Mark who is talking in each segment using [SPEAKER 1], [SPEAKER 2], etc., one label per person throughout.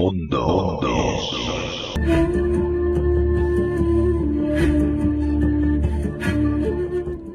[SPEAKER 1] Mundo.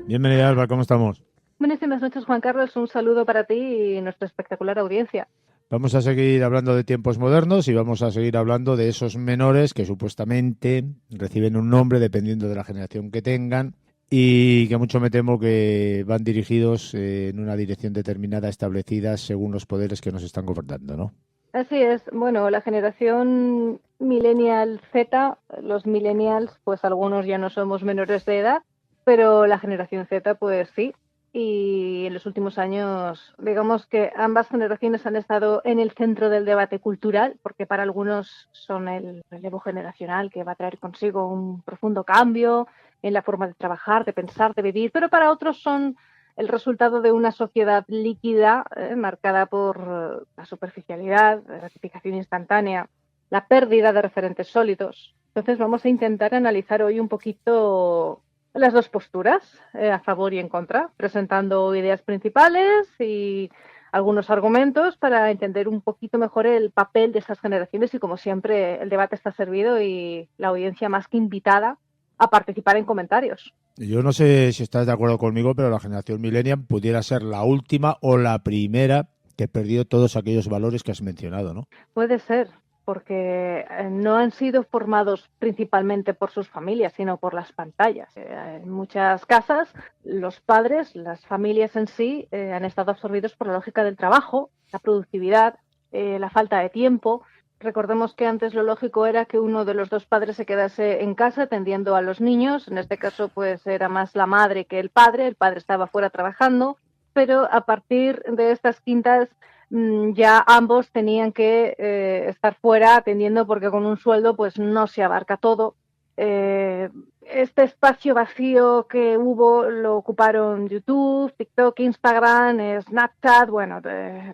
[SPEAKER 2] Bienvenida, Alba, ¿cómo estamos?
[SPEAKER 3] Buenísimas noches, Juan Carlos. Un saludo para ti y nuestra espectacular audiencia.
[SPEAKER 2] Vamos a seguir hablando de tiempos modernos y vamos a seguir hablando de esos menores que supuestamente reciben un nombre dependiendo de la generación que tengan y que mucho me temo que van dirigidos en una dirección determinada establecida según los poderes que nos están gobernando, ¿no?
[SPEAKER 3] Así es. Bueno, la generación millennial Z, los millennials, pues algunos ya no somos menores de edad, pero la generación Z, pues sí. Y en los últimos años, digamos que ambas generaciones han estado en el centro del debate cultural, porque para algunos son el relevo generacional que va a traer consigo un profundo cambio en la forma de trabajar, de pensar, de vivir, pero para otros son el resultado de una sociedad líquida, marcada por la superficialidad, la gratificación instantánea, la pérdida de referentes sólidos. Entonces vamos a intentar analizar hoy un poquito las dos posturas, a favor y en contra, presentando ideas principales y algunos argumentos para entender un poquito mejor el papel de esas generaciones y, como siempre, el debate está servido y la audiencia más que invitada a participar en comentarios.
[SPEAKER 2] Yo no sé si estás de acuerdo conmigo, pero la generación millennial pudiera ser la última o la primera que perdió todos aquellos valores que has mencionado, ¿no?
[SPEAKER 3] Puede ser, porque no han sido formados principalmente por sus familias, sino por las pantallas. En muchas casas, los padres, las familias en sí, han estado absorbidos por la lógica del trabajo, la productividad, la falta de tiempo. Recordemos que antes lo lógico era que uno de los dos padres se quedase en casa atendiendo a los niños. En este caso, pues era más la madre que el padre. El padre estaba fuera trabajando, pero a partir de estas quintas ya ambos tenían que estar fuera atendiendo, porque con un sueldo pues no se abarca todo. Este espacio vacío que hubo lo ocuparon YouTube, TikTok, Instagram, Snapchat, bueno,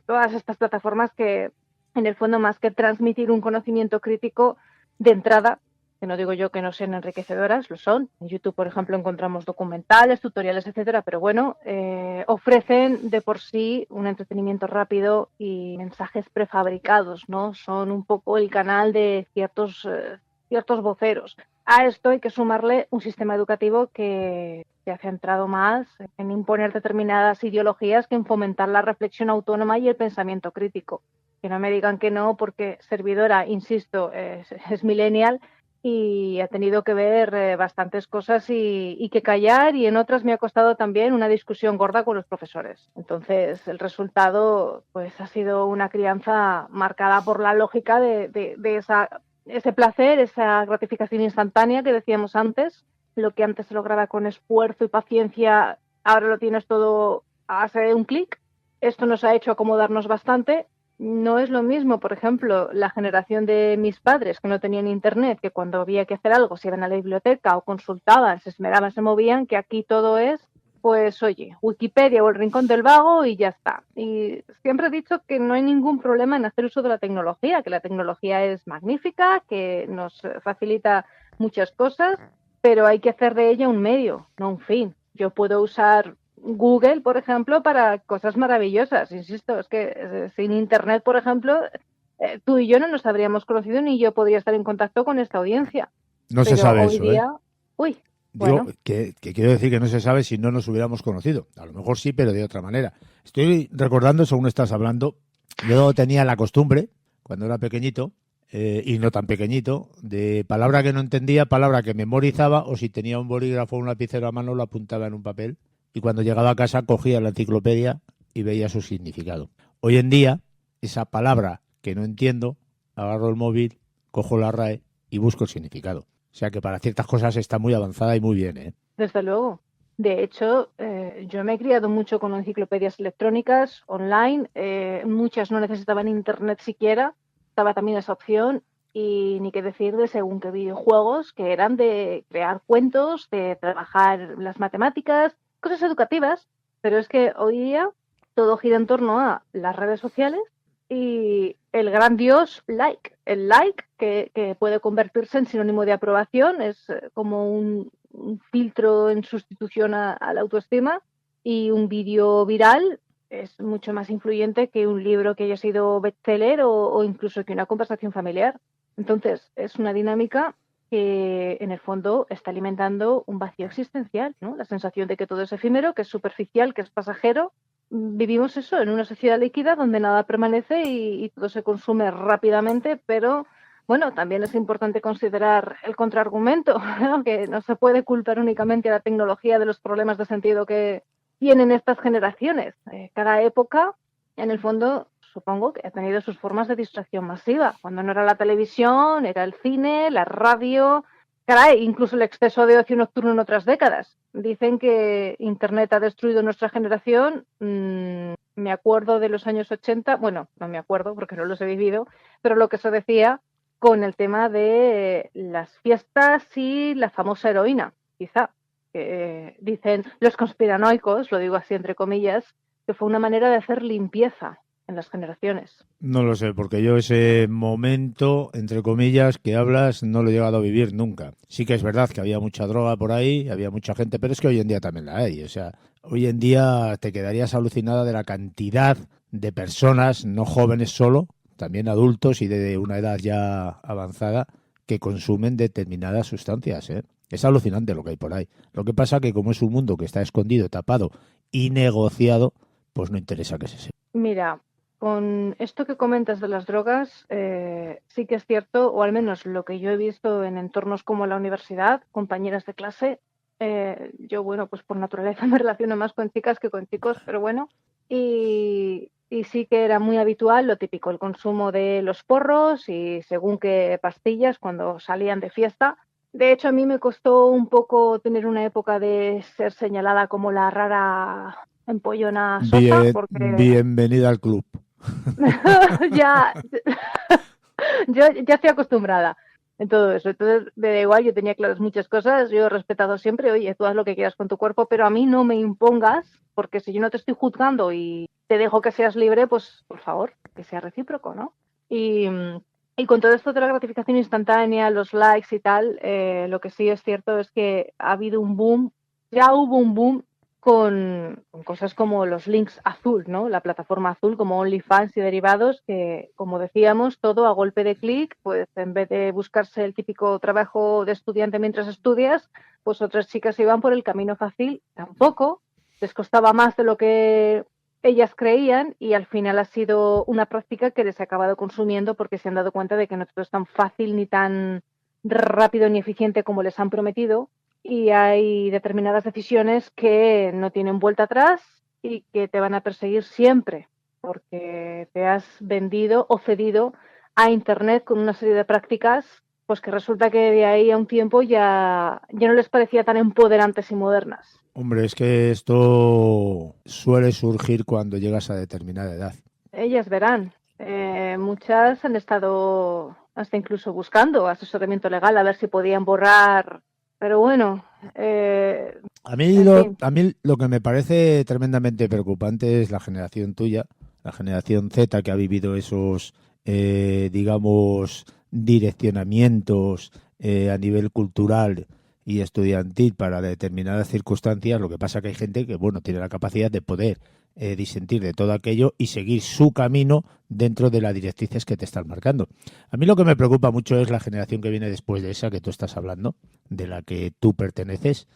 [SPEAKER 3] todas estas plataformas que en el fondo, más que transmitir un conocimiento crítico de entrada, que no digo yo que no sean enriquecedoras, lo son. En YouTube, por ejemplo, encontramos documentales, tutoriales, etcétera, pero bueno, ofrecen de por sí un entretenimiento rápido y mensajes prefabricados, ¿no? Son un poco el canal de ciertos voceros. A esto hay que sumarle un sistema educativo que se ha centrado más en imponer determinadas ideologías que en fomentar la reflexión autónoma y el pensamiento crítico. Que no me digan que no, porque servidora, insisto, es millennial y ha tenido que ver bastantes cosas y que callar, y en otras me ha costado también una discusión gorda con los profesores. Entonces el resultado pues ha sido una crianza marcada por la lógica de ese placer, esa gratificación instantánea que decíamos antes. Lo que antes se lograba con esfuerzo y paciencia, ahora lo tienes todo a base de un clic. Esto nos ha hecho acomodarnos bastante. No es lo mismo, por ejemplo, la generación de mis padres, que no tenían internet, que cuando había que hacer algo se iban a la biblioteca o consultaban, se esmeraban, se movían, que aquí todo es, pues oye, Wikipedia o el Rincón del Vago y ya está. Y siempre he dicho que no hay ningún problema en hacer uso de la tecnología, que la tecnología es magnífica, que nos facilita muchas cosas, pero hay que hacer de ella un medio, no un fin. Yo puedo usar Google, por ejemplo, para cosas maravillosas. Insisto, es que sin Internet, por ejemplo, tú y yo no nos habríamos conocido, ni yo podría estar en contacto con esta audiencia.
[SPEAKER 2] No se
[SPEAKER 3] Pero
[SPEAKER 2] sabe
[SPEAKER 3] hoy
[SPEAKER 2] eso, ¿eh?
[SPEAKER 3] día, uy,
[SPEAKER 2] Digo
[SPEAKER 3] bueno,
[SPEAKER 2] que quiero decir que no se sabe si no nos hubiéramos conocido. A lo mejor sí, pero de otra manera. Estoy recordando, según estás hablando, yo tenía la costumbre, cuando era pequeñito, y no tan pequeñito, de palabra que no entendía, palabra que memorizaba, o si tenía un bolígrafo o un lapicero a mano, lo apuntaba en un papel. Y cuando llegaba a casa cogía la enciclopedia y veía su significado. Hoy en día, esa palabra que no entiendo, agarro el móvil, cojo la RAE y busco el significado. O sea que para ciertas cosas está muy avanzada y muy bien, ¿eh?
[SPEAKER 3] desde luego. De hecho, yo me he criado mucho con enciclopedias electrónicas, online. Muchas no necesitaban internet siquiera. Estaba también esa opción. Y ni qué decir de según qué videojuegos, que eran de crear cuentos, de trabajar las matemáticas, cosas educativas. Pero es que hoy día todo gira en torno a las redes sociales y el gran dios like. El like, que puede convertirse en sinónimo de aprobación, es como un filtro en sustitución a la autoestima, y un vídeo viral es mucho más influyente que un libro que haya sido bestseller o incluso que una conversación familiar. Entonces, es una dinámica que en el fondo está alimentando un vacío existencial, ¿no? La sensación de que todo es efímero, que es superficial, que es pasajero. Vivimos eso en una sociedad líquida donde nada permanece y todo se consume rápidamente, pero bueno, también es importante considerar el contraargumento, ¿no? Que no se puede culpar únicamente a la tecnología de los problemas de sentido que tienen estas generaciones. Cada época, en el fondo, supongo que ha tenido sus formas de distracción masiva. Cuando no era la televisión, era el cine, la radio, caray, incluso el exceso de ocio nocturno en otras décadas. Dicen que Internet ha destruido nuestra generación. Me acuerdo de los años 80, bueno, no me acuerdo porque no los he vivido, pero lo que se decía con el tema de las fiestas y la famosa heroína, quizá. Dicen los conspiranoicos, lo digo así entre comillas, que fue una manera de hacer limpieza en las generaciones.
[SPEAKER 2] No lo sé, porque yo ese momento, entre comillas, que hablas, no lo he llegado a vivir nunca. Sí que es verdad que había mucha droga por ahí, había mucha gente, pero es que hoy en día también la hay. O sea, hoy en día te quedarías alucinada de la cantidad de personas, no jóvenes solo, también adultos y de una edad ya avanzada, que consumen determinadas sustancias, ¿eh? Es alucinante lo que hay por ahí. Lo que pasa que como es un mundo que está escondido, tapado y negociado, pues no interesa que se sepa.
[SPEAKER 3] Mira, con esto que comentas de las drogas, sí que es cierto, o al menos lo que yo he visto en entornos como la universidad, compañeras de clase, yo, bueno, pues por naturaleza me relaciono más con chicas que con chicos, pero bueno, y sí que era muy habitual lo típico, el consumo de los porros y según qué pastillas cuando salían de fiesta. De hecho, a mí me costó un poco tener una época de ser señalada como la rara empollona sosa, porque
[SPEAKER 2] Bienvenida al club.
[SPEAKER 3] ya yo ya estoy acostumbrada en todo eso. Entonces, me da igual, yo tenía claras muchas cosas, yo he respetado siempre, oye, tú haz lo que quieras con tu cuerpo, pero a mí no me impongas, porque si yo no te estoy juzgando y te dejo que seas libre, pues por favor, que sea recíproco, ¿no? Y, y con todo esto de la gratificación instantánea, los likes y tal, lo que sí es cierto es que ha habido un boom, ya hubo un boom con cosas como los links azul, ¿no? La plataforma azul como OnlyFans y derivados, que como decíamos, todo a golpe de clic, pues en vez de buscarse el típico trabajo de estudiante mientras estudias, pues otras chicas iban por el camino fácil, tampoco, les costaba más de lo que ellas creían y al final ha sido una práctica que les ha acabado consumiendo porque se han dado cuenta de que no todo es tan fácil ni tan rápido ni eficiente como les han prometido y hay determinadas decisiones que no tienen vuelta atrás y que te van a perseguir siempre porque te has vendido o cedido a Internet con una serie de prácticas pues que resulta que de ahí a un tiempo ya no les parecía tan empoderantes y modernas.
[SPEAKER 2] Hombre, es que esto suele surgir cuando llegas a determinada edad.
[SPEAKER 3] Ellas verán. Muchas han estado hasta incluso buscando asesoramiento legal a ver si podían borrar. Pero bueno, en fin.
[SPEAKER 2] A mí lo que me parece tremendamente preocupante es la generación tuya, la generación Z que ha vivido esos, digamos, direccionamientos a nivel cultural y estudiantil para determinadas circunstancias. Lo que pasa que hay gente que, bueno, tiene la capacidad de poder disentir de todo aquello y seguir su camino dentro de las directrices que te están marcando. A mí lo que me preocupa mucho es la generación que viene después de esa que tú estás hablando, de la que tú perteneces.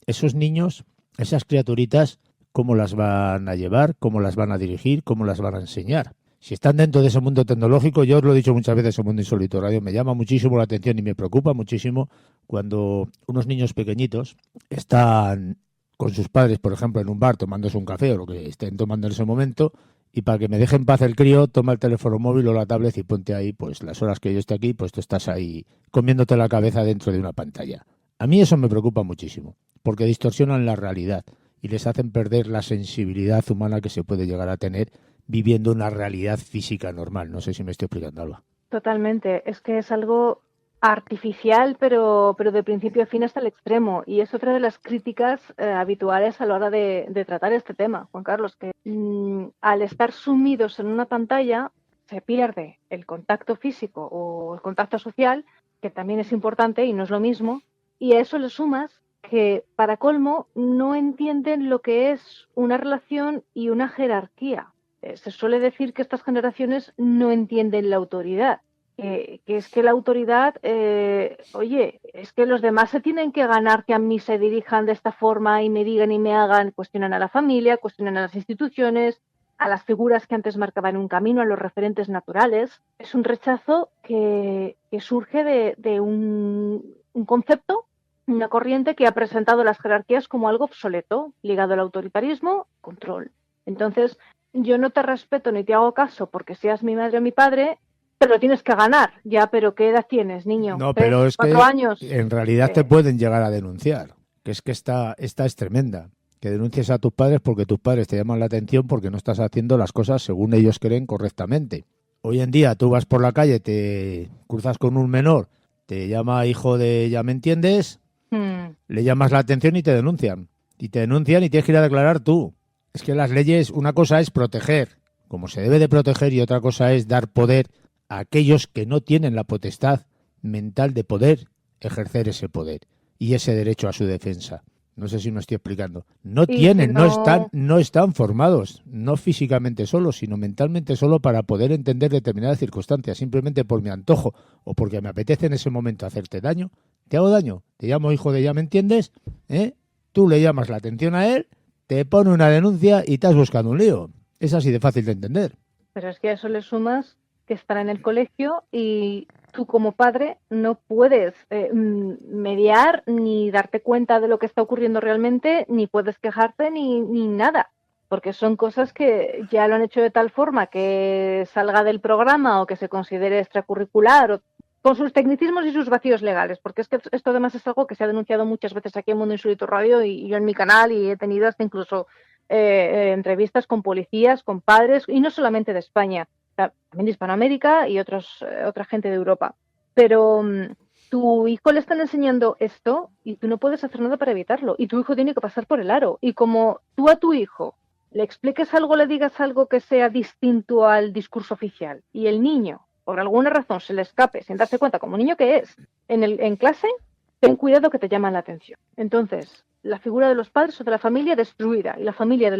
[SPEAKER 2] Esos niños, esas criaturitas, ¿cómo las van a llevar? ¿Cómo las van a dirigir? ¿Cómo las van a enseñar? Si están dentro de ese mundo tecnológico, yo os lo he dicho muchas veces en Mundo Insólito Radio, me llama muchísimo la atención y me preocupa muchísimo cuando unos niños pequeñitos están con sus padres, por ejemplo, en un bar tomándose un café o lo que estén tomando en ese momento, y para que me deje en paz el crío, toma el teléfono móvil o la tablet y ponte ahí, pues las horas que yo esté aquí, pues tú estás ahí comiéndote la cabeza dentro de una pantalla. A mí eso me preocupa muchísimo, porque distorsionan la realidad y les hacen perder la sensibilidad humana que se puede llegar a tener viviendo una realidad física normal. No sé si me estoy explicando, Alba.
[SPEAKER 3] Totalmente. Es que es algo artificial, pero de principio a fin hasta el extremo. Y es otra de las críticas habituales a la hora de tratar este tema, Juan Carlos, que al estar sumidos en una pantalla se pierde el contacto físico o el contacto social, que también es importante y no es lo mismo, y a eso le sumas que, para colmo, no entienden lo que es una relación y una jerarquía. Se suele decir que estas generaciones no entienden la autoridad. Que es que la autoridad, oye, es que los demás se tienen que ganar que a mí se dirijan de esta forma y me digan y me hagan, cuestionan a la familia, cuestionan a las instituciones, a las figuras que antes marcaban un camino, a los referentes naturales. Es un rechazo que surge de un concepto, una corriente que ha presentado las jerarquías como algo obsoleto, ligado al autoritarismo, control. Entonces, yo no te respeto ni te hago caso porque seas mi madre o mi padre, pero lo tienes que ganar. Ya, pero ¿qué edad tienes, niño?
[SPEAKER 2] No,
[SPEAKER 3] 3,
[SPEAKER 2] pero es
[SPEAKER 3] 4
[SPEAKER 2] que
[SPEAKER 3] años.
[SPEAKER 2] en realidad te pueden llegar a denunciar, que es que esta es tremenda. Que denuncies a tus padres porque tus padres te llaman la atención porque no estás haciendo las cosas según ellos creen correctamente. Hoy en día tú vas por la calle, te cruzas con un menor, te llama hijo de ya me entiendes, le llamas la atención y te denuncian. Y te denuncian y tienes que ir a declarar tú. Es que las leyes, una cosa es proteger, como se debe de proteger, y otra cosa es dar poder a aquellos que no tienen la potestad mental de poder ejercer ese poder y ese derecho a su defensa. No sé si me estoy explicando. No tienen, no están formados, no físicamente solos, sino mentalmente solo para poder entender determinadas circunstancias. Simplemente por mi antojo o porque me apetece en ese momento hacerte daño, te hago daño, te llamo hijo de ya me entiendes, tú le llamas la atención a él, te pone una denuncia y estás buscando un lío. Es así de fácil de entender.
[SPEAKER 3] Pero es que a eso le sumas que están en el colegio y tú como padre no puedes mediar ni darte cuenta de lo que está ocurriendo realmente, ni puedes quejarte ni nada, porque son cosas que ya lo han hecho de tal forma que salga del programa o que se considere extracurricular, o con sus tecnicismos y sus vacíos legales, porque es que esto además es algo que se ha denunciado muchas veces aquí en Mundo Insólito Radio y yo en mi canal, y he tenido hasta incluso entrevistas con policías, con padres, y no solamente de España, también de Hispanoamérica y otra gente de Europa. Pero tu hijo le están enseñando esto y tú no puedes hacer nada para evitarlo. Y tu hijo tiene que pasar por el aro. Y como tú a tu hijo le expliques algo, le digas algo que sea distinto al discurso oficial, y el niño, por alguna razón, se le escape sin darse cuenta, como niño que es, en clase, ten cuidado que te llaman la atención. Entonces, la figura de los padres o de la familia destruida, y la familia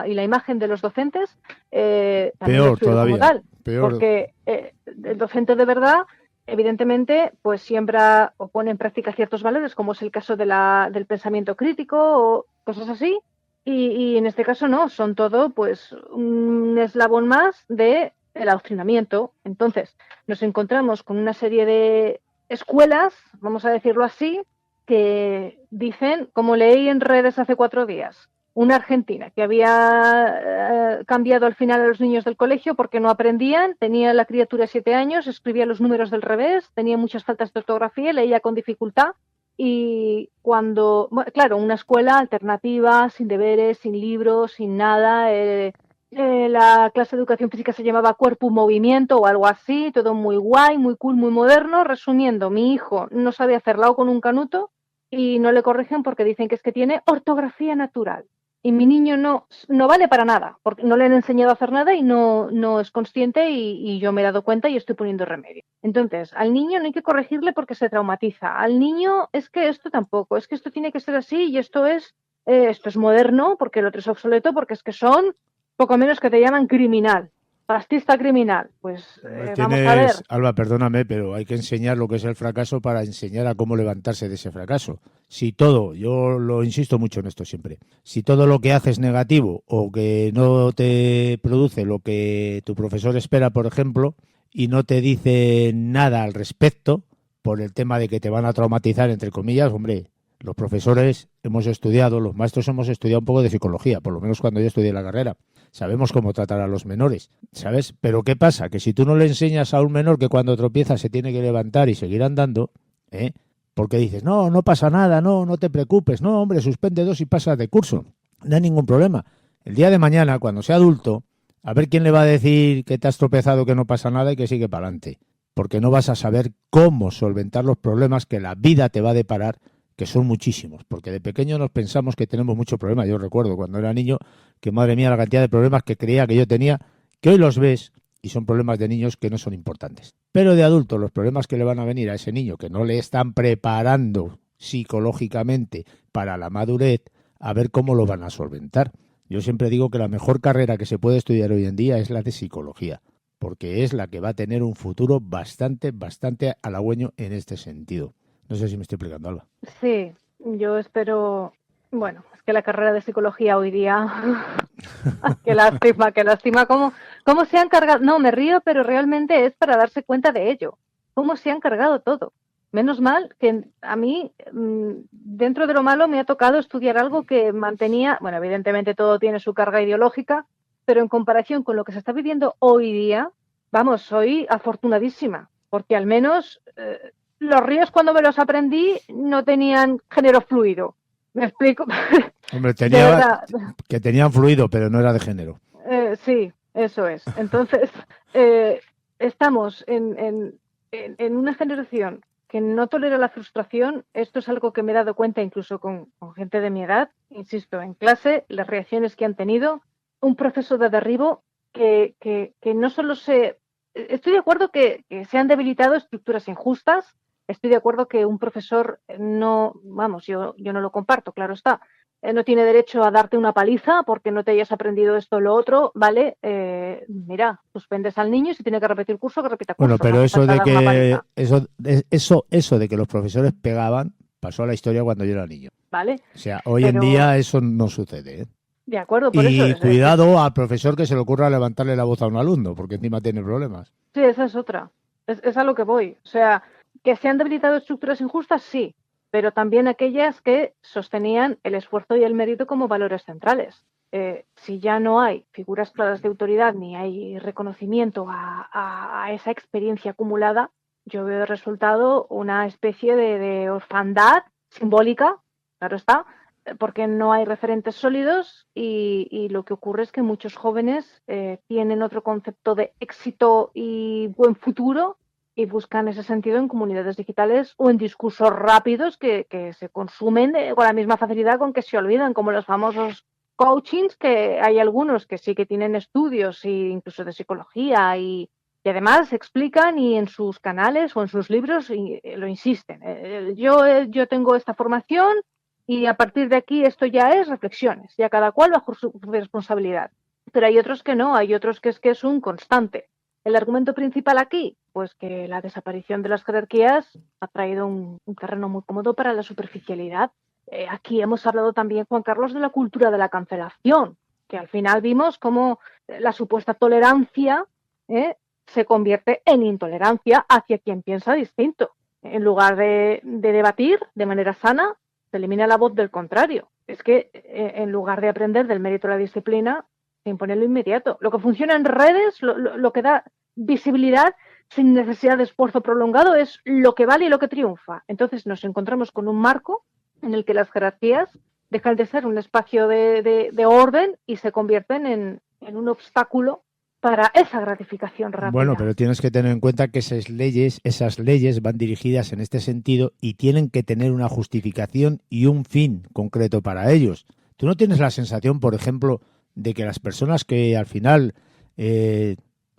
[SPEAKER 3] y la imagen de los docentes también
[SPEAKER 2] peor todavía,
[SPEAKER 3] como tal,
[SPEAKER 2] peor.
[SPEAKER 3] porque el docente de verdad evidentemente pues siembra o pone en práctica ciertos valores, como es el caso del pensamiento crítico o cosas así, y en este caso no, son todo pues un eslabón más de el adoctrinamiento. Entonces nos encontramos con una serie de escuelas, vamos a decirlo así, que dicen, como leí en redes hace 4 días, una argentina que había cambiado al final a los niños del colegio porque no aprendían, tenía la criatura 7 años, escribía los números del revés, tenía muchas faltas de ortografía, leía con dificultad, y cuando, bueno, claro, una escuela alternativa, sin deberes, sin libros, sin nada, la clase de educación física se llamaba Cuerpo Movimiento o algo así, todo muy guay, muy cool, muy moderno. Resumiendo, mi hijo no sabe hacer lao con un canuto y no le corrigen porque dicen que es que tiene ortografía natural. Y mi niño no vale para nada, porque no le han enseñado a hacer nada y no es consciente, y yo me he dado cuenta y estoy poniendo remedio. Entonces, al niño no hay que corregirle porque se traumatiza. Al niño es que esto tampoco, es que esto tiene que ser así y esto es moderno porque el otro es obsoleto, porque es que son poco menos que te llaman criminal, fascista criminal. Pues vamos a ver.
[SPEAKER 2] Alba, perdóname, pero hay que enseñar lo que es el fracaso para enseñar a cómo levantarse de ese fracaso. Si todo, yo lo insisto mucho en esto siempre, si todo lo que haces es negativo o que no te produce lo que tu profesor espera, por ejemplo, y no te dice nada al respecto por el tema de que te van a traumatizar, entre comillas, hombre, los profesores hemos estudiado, los maestros hemos estudiado un poco de psicología, por lo menos cuando yo estudié la carrera. Sabemos cómo tratar a los menores, ¿sabes? Pero ¿qué pasa? Que si tú no le enseñas a un menor que cuando tropieza se tiene que levantar y seguir andando, porque dices, no pasa nada, no te preocupes, no, hombre, suspende 2 y pasa de curso, no hay ningún problema. El día de mañana, cuando sea adulto, a ver quién le va a decir que te has tropezado, que no pasa nada y que sigue para adelante. Porque no vas a saber cómo solventar los problemas que la vida te va a deparar, que son muchísimos, porque de pequeño nos pensamos que tenemos muchos problemas. Yo recuerdo cuando era niño que, madre mía, la cantidad de problemas que creía que yo tenía, que hoy los ves y son problemas de niños que no son importantes. Pero de adultos, los problemas que le van a venir a ese niño que no le están preparando psicológicamente para la madurez, a ver cómo lo van a solventar. Yo siempre digo que la mejor carrera que se puede estudiar hoy en día es la de psicología, porque es la que va a tener un futuro bastante halagüeño en este sentido. No sé si me estoy explicando, Alba.
[SPEAKER 3] Sí, yo espero. Bueno, es que la carrera de psicología hoy día. Qué lástima. ¿Cómo se han cargado? No, me río, pero realmente es para darse cuenta de ello. ¿Cómo se han cargado todo? Menos mal que a mí, dentro de lo malo, me ha tocado estudiar algo que mantenía. Bueno, evidentemente todo tiene su carga ideológica, pero en comparación con lo que se está viviendo hoy día, vamos, soy afortunadísima, porque al menos los ríos cuando me los aprendí no tenían género fluido. ¿Me explico?
[SPEAKER 2] Hombre,
[SPEAKER 3] De verdad.
[SPEAKER 2] que tenían fluido, pero no era de género.
[SPEAKER 3] Sí, eso es. Entonces, estamos en una generación que no tolera la frustración. Esto es algo que me he dado cuenta incluso con gente de mi edad, insisto, en clase, las reacciones que han tenido, un proceso de derribo que no solo se... Estoy de acuerdo que se han debilitado estructuras injustas, estoy de acuerdo que un profesor no, vamos, yo no lo comparto, claro está, no tiene derecho a darte una paliza porque no te hayas aprendido esto o lo otro, ¿vale? Mira, suspendes al niño y si tiene que repetir curso, que repita curso.
[SPEAKER 2] Bueno, pero
[SPEAKER 3] no
[SPEAKER 2] eso de
[SPEAKER 3] dar una
[SPEAKER 2] que
[SPEAKER 3] paliza,
[SPEAKER 2] eso de que los profesores pegaban pasó a la historia cuando yo era niño.
[SPEAKER 3] ¿vale?
[SPEAKER 2] O sea, hoy en
[SPEAKER 3] Pero,
[SPEAKER 2] día eso no sucede, ¿eh?
[SPEAKER 3] de acuerdo, por
[SPEAKER 2] Y
[SPEAKER 3] eso.
[SPEAKER 2] cuidado al profesor que se le ocurra levantarle la voz a un alumno, porque encima tiene problemas.
[SPEAKER 3] Sí, esa es otra. Es a lo que voy. O sea, que se han debilitado estructuras injustas, sí, pero también aquellas que sostenían el esfuerzo y el mérito como valores centrales. Si ya no hay figuras claras de autoridad ni hay reconocimiento a esa experiencia acumulada, yo veo el resultado una especie de orfandad simbólica, claro está, porque no hay referentes sólidos y lo que ocurre es que muchos jóvenes tienen otro concepto de éxito y buen futuro y buscan ese sentido en comunidades digitales o en discursos rápidos que se consumen con la misma facilidad con que se olvidan, como los famosos coachings, que hay algunos que sí que tienen estudios e incluso de psicología y además explican y en sus canales o en sus libros lo insisten. Yo tengo esta formación y a partir de aquí esto ya es reflexiones, ya cada cual bajo su responsabilidad. Pero hay otros que no, hay otros que es un constante. El argumento principal aquí, pues que la desaparición de las jerarquías ha traído un terreno muy cómodo para la superficialidad. Aquí hemos hablado también, Juan Carlos, de la cultura de la cancelación, que al final vimos cómo la supuesta tolerancia se convierte en intolerancia hacia quien piensa distinto. En lugar de debatir de manera sana, se elimina la voz del contrario. Es que en lugar de aprender del mérito de la disciplina, se impone lo inmediato. Lo que funciona en redes, lo que da visibilidad sin necesidad de esfuerzo prolongado, es lo que vale y lo que triunfa. Entonces nos encontramos con un marco en el que las jerarquías dejan de ser un espacio de orden y se convierten en un obstáculo para esa gratificación rápida.
[SPEAKER 2] Bueno, pero tienes que tener en cuenta que esas leyes van dirigidas en este sentido y tienen que tener una justificación y un fin concreto para ellos. ¿Tú no tienes la sensación, por ejemplo, de que las personas que al final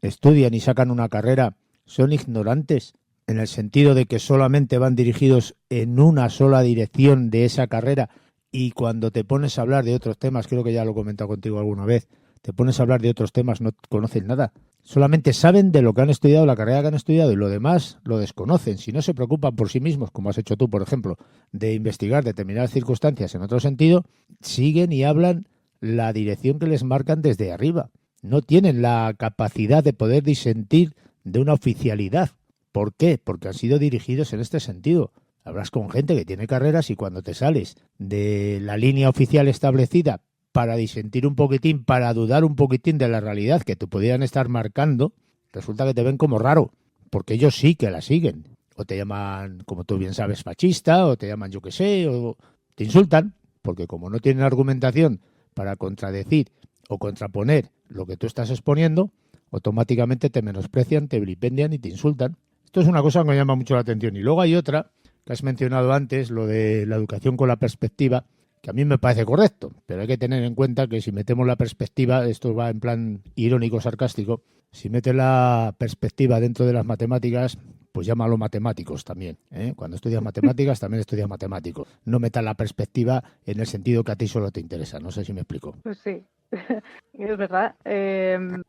[SPEAKER 2] estudian y sacan una carrera son ignorantes en el sentido de que solamente van dirigidos en una sola dirección de esa carrera y cuando te pones a hablar de otros temas, creo que ya lo he comentado contigo alguna vez, te pones a hablar de otros temas, no conocen nada. Solamente saben de lo que han estudiado, la carrera que han estudiado y lo demás lo desconocen. Si no se preocupan por sí mismos, como has hecho tú, por ejemplo, de investigar determinadas circunstancias en otro sentido, siguen y hablan la dirección que les marcan desde arriba. No tienen la capacidad de poder disentir de una oficialidad. ¿Por qué? Porque han sido dirigidos en este sentido. Hablas con gente que tiene carreras y cuando te sales de la línea oficial establecida para disentir un poquitín, para dudar un poquitín de la realidad que te pudieran estar marcando, resulta que te ven como raro, porque ellos sí que la siguen. O te llaman, como tú bien sabes, fascista, o te llaman yo qué sé, o te insultan, porque como no tienen argumentación para contradecir o contraponer lo que tú estás exponiendo, automáticamente te menosprecian, te vilipendian y te insultan. Esto es una cosa que me llama mucho la atención. Y luego hay otra que has mencionado antes, lo de la educación con la perspectiva, que a mí me parece correcto, pero hay que tener en cuenta que si metemos la perspectiva, esto va en plan irónico, sarcástico, si metes la perspectiva dentro de las matemáticas, pues llámalo matemáticos también, ¿eh? Cuando estudias matemáticas, también estudias matemáticos. No metas la perspectiva en el sentido que a ti solo te interesa. No sé si me explico.
[SPEAKER 3] Pues sí, es verdad.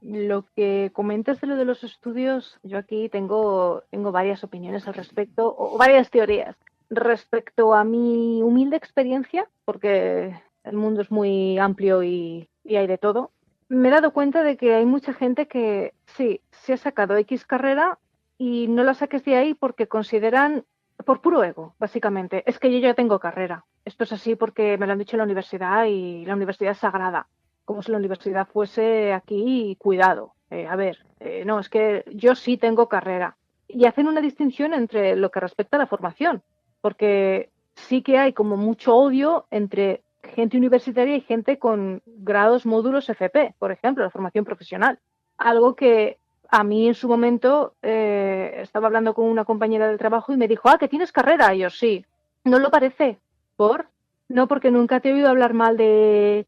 [SPEAKER 3] Lo que comentas de lo de los estudios, yo aquí tengo varias opiniones al respecto, o varias teorías. Respecto a mi humilde experiencia, porque el mundo es muy amplio y hay de todo, me he dado cuenta de que hay mucha gente que sí, se ha sacado X carrera y no la saques de ahí porque consideran, por puro ego, básicamente, es que yo ya tengo carrera. Esto es así porque me lo han dicho en la universidad y la universidad es sagrada, como si la universidad fuese aquí cuidado. No, es que yo sí tengo carrera. Y hacen una distinción entre lo que respecta a la formación, porque sí que hay como mucho odio entre gente universitaria y gente con grados, módulos FP, por ejemplo, la formación profesional. Algo que a mí en su momento estaba hablando con una compañera del trabajo y me dijo, que tienes carrera. Y yo, sí. ¿No lo parece? ¿Por? No, porque nunca te he oído hablar mal de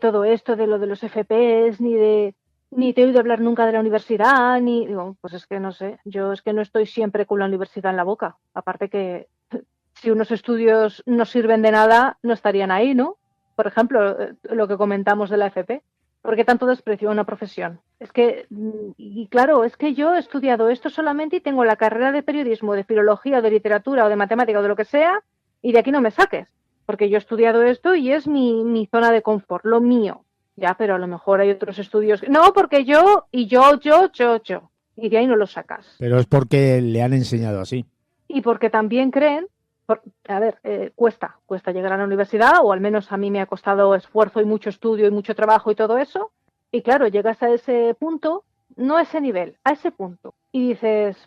[SPEAKER 3] todo esto, de lo de los FPs, ni te he oído hablar nunca de la universidad, ni... Digo, pues es que no sé, yo es que no estoy siempre con la universidad en la boca. Aparte que si unos estudios no sirven de nada, no estarían ahí, ¿no? Por ejemplo, lo que comentamos de la FP. ¿Por qué tanto desprecio a una profesión? Es que, y claro, es que yo he estudiado esto solamente y tengo la carrera de periodismo, de filología, o de literatura, o de matemática, o de lo que sea, y de aquí no me saques. Porque yo he estudiado esto y es mi zona de confort, lo mío. Ya, pero a lo mejor hay otros estudios. No, porque yo, y yo. Y de ahí no lo sacas.
[SPEAKER 2] Pero es porque le han enseñado así.
[SPEAKER 3] Y porque también creen, cuesta llegar a la universidad, o al menos a mí me ha costado esfuerzo y mucho estudio y mucho trabajo y todo eso. Y claro, llegas a ese punto, no a ese nivel, a ese punto. Y dices,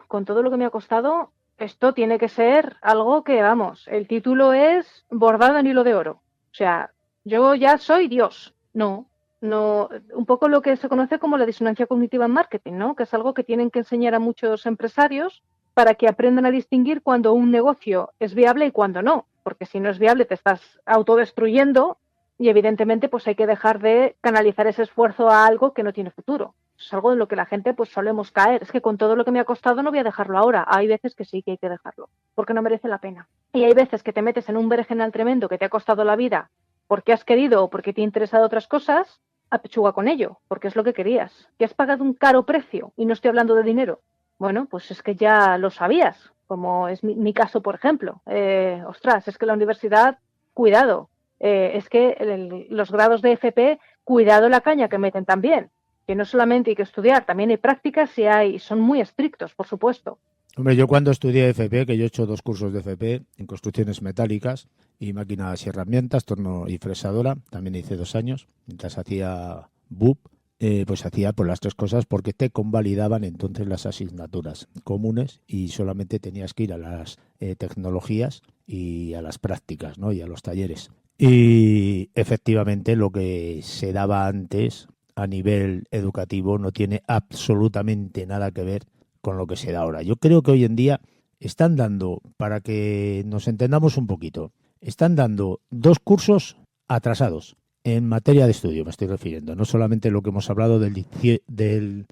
[SPEAKER 3] con todo lo que me ha costado, esto tiene que ser algo que, vamos, el título es bordado en hilo de oro. O sea, yo ya soy Dios. No, un poco lo que se conoce como la disonancia cognitiva en marketing, ¿no? Que es algo que tienen que enseñar a muchos empresarios para que aprendan a distinguir cuando un negocio es viable y cuando no. Porque si no es viable te estás autodestruyendo y evidentemente pues hay que dejar de canalizar ese esfuerzo a algo que no tiene futuro. Es algo en lo que la gente pues solemos caer. Es que con todo lo que me ha costado no voy a dejarlo ahora. Hay veces que sí que hay que dejarlo, porque no merece la pena. Y hay veces que te metes en un berenjenal tremendo que te ha costado la vida porque has querido o porque te ha interesado otras cosas, apechuga con ello, porque es lo que querías. Que has pagado un caro precio, y no estoy hablando de dinero. Bueno, pues es que ya lo sabías, como es mi caso, por ejemplo. Es que la universidad, cuidado. Es que los grados de FP, cuidado la caña que meten también. Que no solamente hay que estudiar, también hay prácticas y son muy estrictos, por supuesto.
[SPEAKER 2] Hombre, yo cuando estudié FP, que yo he hecho 2 cursos de FP en construcciones metálicas y máquinas y herramientas, torno y fresadora, también hice 2 años, mientras hacía BUP, pues hacía las 3 cosas porque te convalidaban entonces las asignaturas comunes y solamente tenías que ir a las tecnologías y a las prácticas, ¿no? Y a los talleres. Y efectivamente lo que se daba antes a nivel educativo no tiene absolutamente nada que ver con lo que se da ahora. Yo creo que hoy en día están dando, para que nos entendamos un poquito, están dando 2 cursos atrasados en materia de estudio, me estoy refiriendo. No solamente lo que hemos hablado del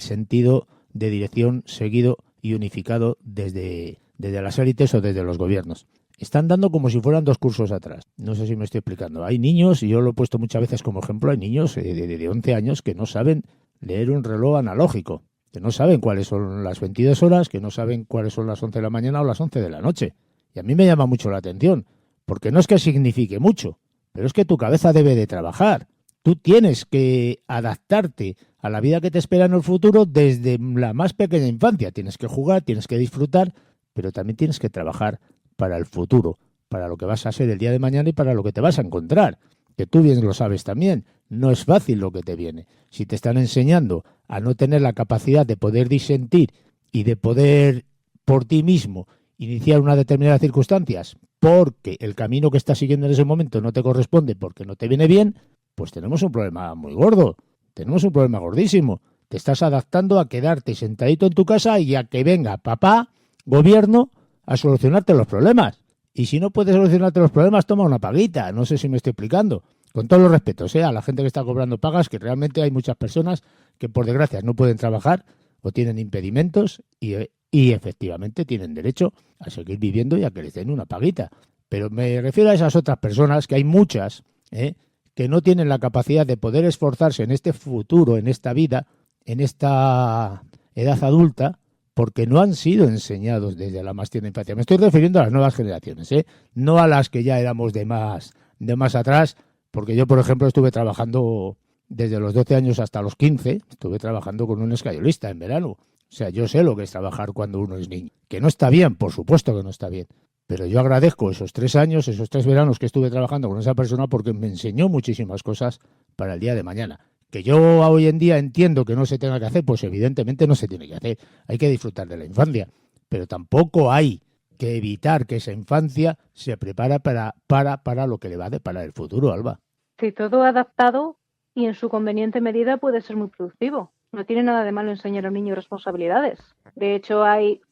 [SPEAKER 2] sentido de dirección seguido y unificado desde las élites o desde los gobiernos. Están dando como si fueran 2 cursos atrás. No sé si me estoy explicando. Hay niños, y yo lo he puesto muchas veces como ejemplo, hay niños de 11 años que no saben leer un reloj analógico, que no saben cuáles son las 22 horas, que no saben cuáles son las 11 de la mañana o las 11 de la noche. Y a mí me llama mucho la atención, porque no es que signifique mucho, pero es que tu cabeza debe de trabajar. Tú tienes que adaptarte a la vida que te espera en el futuro desde la más pequeña infancia. Tienes que jugar, tienes que disfrutar, pero también tienes que trabajar para el futuro, para lo que vas a ser el día de mañana y para lo que te vas a encontrar. Que tú bien lo sabes también, no es fácil lo que te viene. Si te están enseñando a no tener la capacidad de poder disentir y de poder por ti mismo iniciar unas determinadas circunstancias porque el camino que estás siguiendo en ese momento no te corresponde, porque no te viene bien, pues tenemos un problema muy gordo, tenemos un problema gordísimo. Te estás adaptando a quedarte sentadito en tu casa y a que venga papá, gobierno, a solucionarte los problemas. Y si no puedes solucionarte los problemas, toma una paguita. No sé si me estoy explicando. Con todos los respetos, a la gente que está cobrando pagas, que realmente hay muchas personas que por desgracia no pueden trabajar o tienen impedimentos y y efectivamente tienen derecho a seguir viviendo y a que les den una paguita. Pero me refiero a esas otras personas, que hay muchas, que no tienen la capacidad de poder esforzarse en este futuro, en esta vida, en esta edad adulta, porque no han sido enseñados desde la más tierna infancia. Me estoy refiriendo a las nuevas generaciones, no a las que ya éramos de más atrás, porque yo, por ejemplo, estuve trabajando desde los 12 años hasta los 15, estuve trabajando con un escayolista en verano. O sea, yo sé lo que es trabajar cuando uno es niño. Que no está bien, por supuesto que no está bien. Pero yo agradezco esos 3 años, esos 3 veranos que estuve trabajando con esa persona, porque me enseñó muchísimas cosas para el día de mañana. Que yo hoy en día entiendo que no se tenga que hacer, pues evidentemente no se tiene que hacer. Hay que disfrutar de la infancia. Pero tampoco hay que evitar que esa infancia se prepare para lo que le va a deparar el futuro, Alba.
[SPEAKER 3] Sí, todo adaptado y en su conveniente medida puede ser muy productivo. No tiene nada de malo enseñar a un niño responsabilidades. De hecho, hay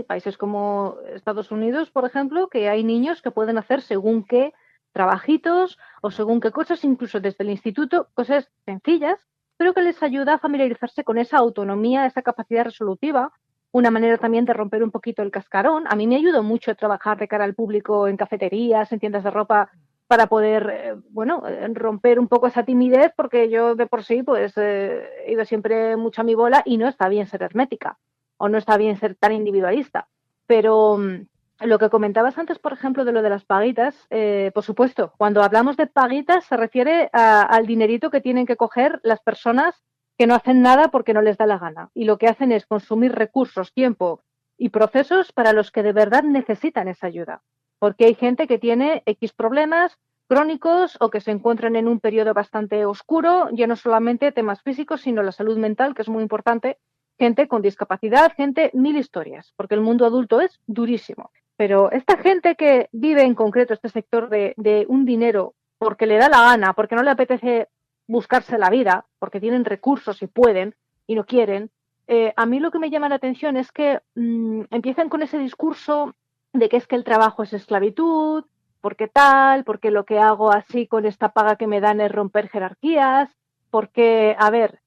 [SPEAKER 3] países como Estados Unidos, por ejemplo, que hay niños que pueden hacer según qué trabajitos o según qué cosas, incluso desde el instituto, cosas sencillas, pero que les ayuda a familiarizarse con esa autonomía, esa capacidad resolutiva, una manera también de romper un poquito el cascarón. A mí me ayudó mucho trabajar de cara al público en cafeterías, en tiendas de ropa, para poder, romper un poco esa timidez, porque yo de por sí pues he ido siempre mucho a mi bola y no está bien ser hermética o no está bien ser tan individualista. Pero lo que comentabas antes, por ejemplo, de lo de las paguitas, por supuesto, cuando hablamos de paguitas se refiere al dinerito que tienen que coger las personas que no hacen nada porque no les da la gana y lo que hacen es consumir recursos, tiempo y procesos para los que de verdad necesitan esa ayuda. Porque hay gente que tiene X problemas crónicos o que se encuentran en un periodo bastante oscuro, ya no solamente temas físicos, sino la salud mental, que es muy importante, gente con discapacidad, gente, mil historias, porque el mundo adulto es durísimo. Pero esta gente que vive en concreto este sector de un dinero porque le da la gana, porque no le apetece buscarse la vida, porque tienen recursos y pueden y no quieren, a mí lo que me llama la atención es que empiezan con ese discurso de que es que el trabajo es esclavitud, porque tal, porque lo que hago así con esta paga que me dan es romper jerarquías, porque, a ver,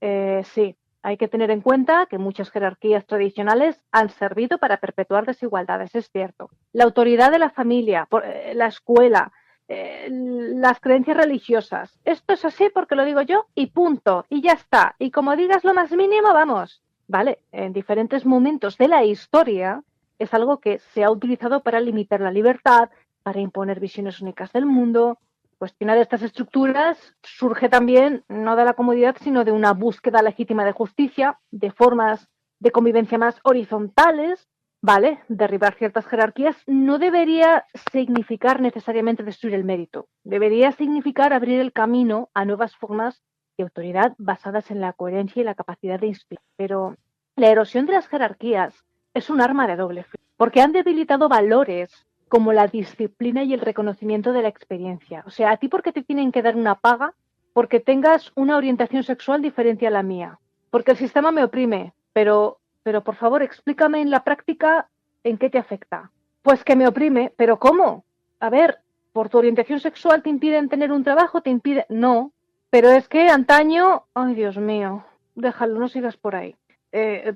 [SPEAKER 3] sí, hay que tener en cuenta que muchas jerarquías tradicionales han servido para perpetuar desigualdades, es cierto. La autoridad de la familia, la escuela, las creencias religiosas. Esto es así porque lo digo yo y punto, y ya está. Y como digas lo más mínimo, vamos. Vale, en diferentes momentos de la historia es algo que se ha utilizado para limitar la libertad, para imponer visiones únicas del mundo. Cuestionar estas estructuras surge también no de la comodidad, sino de una búsqueda legítima de justicia, de formas de convivencia más horizontales. Vale, derribar ciertas jerarquías no debería significar necesariamente destruir el mérito. Debería significar abrir el camino a nuevas formas de autoridad basadas en la coherencia y la capacidad de inspirar. Pero la erosión de las jerarquías es un arma de doble filo, porque han debilitado valores como la disciplina y el reconocimiento de la experiencia. O sea, a ti porque te tienen que dar una paga porque tengas una orientación sexual diferente a la mía, porque el sistema me oprime, pero por favor explícame en la práctica en qué te afecta. Pues que me oprime, pero ¿cómo? A ver, por tu orientación sexual te impiden tener un trabajo, te impide... No, pero es que antaño... Ay, Dios mío, déjalo, no sigas por ahí.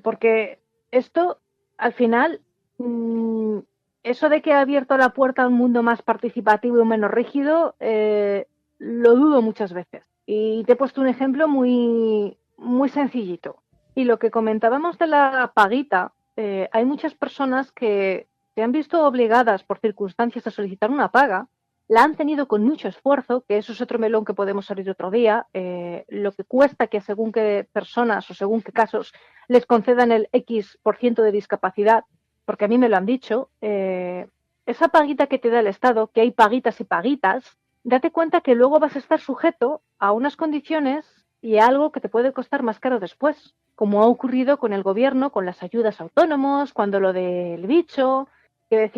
[SPEAKER 3] Porque esto, al final, eso de que ha abierto la puerta a un mundo más participativo y menos rígido, lo dudo muchas veces. Y te he puesto un ejemplo muy, muy sencillito. Y lo que comentábamos de la paguita, hay muchas personas que se han visto obligadas por circunstancias a solicitar una paga, la han tenido con mucho esfuerzo, que eso es otro melón que podemos abrir otro día, lo que cuesta que según qué personas o según qué casos les concedan el X% de discapacidad, porque a mí me lo han dicho, esa paguita que te da el Estado, que hay paguitas y paguitas, date cuenta que luego vas a estar sujeto a unas condiciones y a algo que te puede costar más caro después, como ha ocurrido con el gobierno, con las ayudas a autónomos, cuando lo del bicho, que